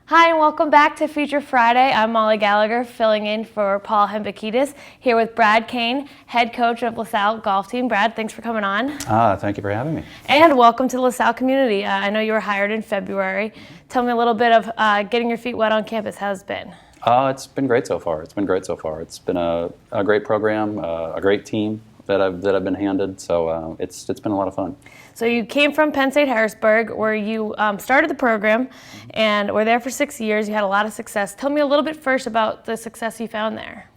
Hi, and welcome back to Future Friday. I'm Molly Gallagher, filling in for Paul Hembekides, here with Brad Kane, head coach of Lasalle Golf Team. Brad, thanks for coming on. Thank you for having me. And welcome to the Lasalle community. I know you were hired in February. Tell me a little bit of getting your feet wet on campus. How's it been? It's been great so far. It's been a great program, a great team that I've been handed. So it's been a lot of fun. So you came from Penn State Harrisburg, where you started the program, and were there for 6 years. You had a lot of success. Tell me a little bit first about the success you found there.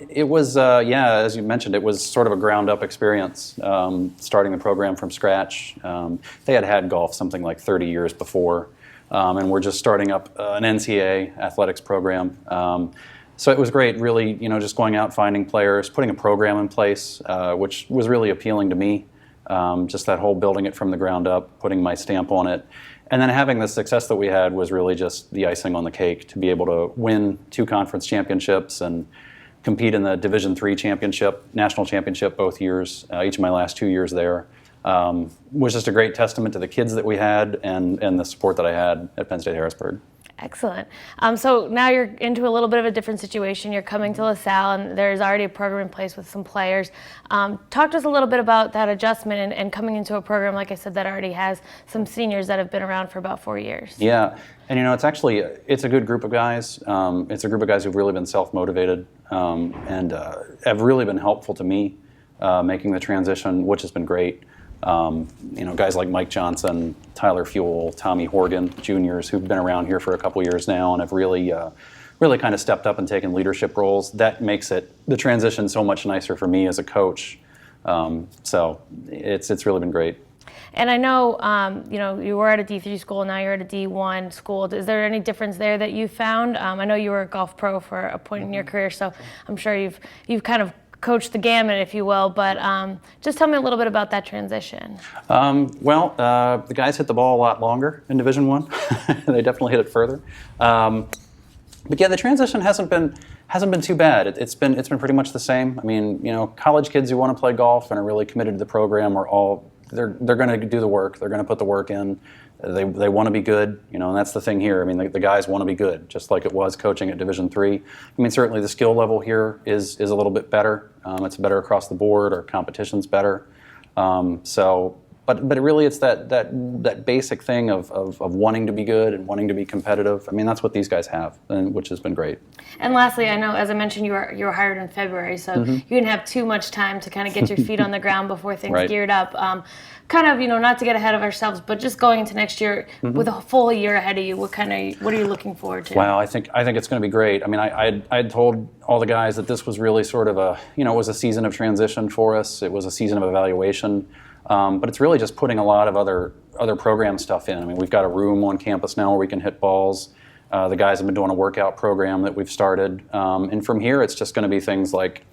It was, as you mentioned, it was sort of a ground-up experience, starting the program from scratch. They had golf something like 30 years before, and we're just starting up an NCAA athletics program. So it was great, really, just going out, finding players, putting a program in place, which was really appealing to me. Just that whole building it from the ground up, putting my stamp on it. And then having the success that we had was really just the icing on the cake, to be able to win 2 conference championships and compete in the Division III championship, national championship both years, each of my last 2 years there. Was just a great testament to the kids that we had and the support that I had at Penn State Harrisburg. Excellent. So now you're into a little bit of a different situation. You're coming to LaSalle, and there's already a program in place with some players. Talk to us a little bit about that adjustment and coming into a program, like I said, that already has some seniors that have been around for about 4 years. Yeah, and it's a good group of guys. It's a group of guys who've really been self-motivated and have really been helpful to me making the transition, which has been great. Guys like Mike Johnson, Tyler Fuel, Tommy Horgan, juniors who've been around here for a couple years now and have really kind of stepped up and taken leadership roles. That makes the transition so much nicer for me as a coach. So it's really been great. And I know, you were at a D3 school, now you're at a D1 school. Is there any difference there that you found? I know you were a golf pro for a point in your career, so I'm sure you've kind of coach the gamut, if you will, but just tell me a little bit about that transition. The guys hit the ball a lot longer in Division I. They definitely hit it further. But yeah, the transition hasn't been too bad. It's been pretty much the same. I mean, college kids who want to play golf and are really committed to the program they're going to do the work. They're going to put the work in. They want to be good, and that's the thing here. I mean, the guys want to be good, just like it was coaching at Division III. I mean, certainly the skill level here is a little bit better. It's better across the board. Our competition's better. But really, it's that basic thing of wanting to be good and wanting to be competitive. I mean, that's what these guys have, which has been great. And lastly, I know, as I mentioned, you were hired in February, so you didn't have too much time to kind of get your feet on the ground before things right. geared up. Not to get ahead of ourselves, but just going into next year with a full year ahead of you, what are you looking forward to? Well, I think it's going to be great. I mean, I told all the guys that this was really sort of it was a season of transition for us. It was a season of evaluation. But it's really just putting a lot of other program stuff in. I mean, we've got a room on campus now where we can hit balls. The guys have been doing a workout program that we've started. And from here, it's just going to be things like,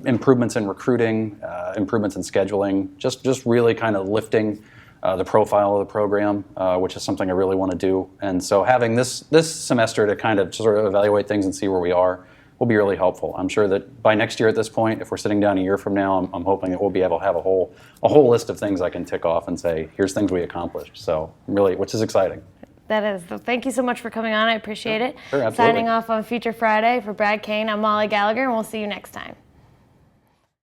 improvements in recruiting, improvements in scheduling, just really kind of lifting the profile of the program, which is something I really want to do. And so having this semester to kind of sort of evaluate things and see where we are will be really helpful. I'm sure that by next year at this point, if we're sitting down a year from now, I'm hoping that we'll be able to have a whole list of things I can tick off and say, here's things we accomplished. So really, which is exciting. That is. Thank you so much for coming on. I appreciate it. Sure, absolutely. Signing off on Future Friday for Brad Kane, I'm Molly Gallagher, and we'll see you next time.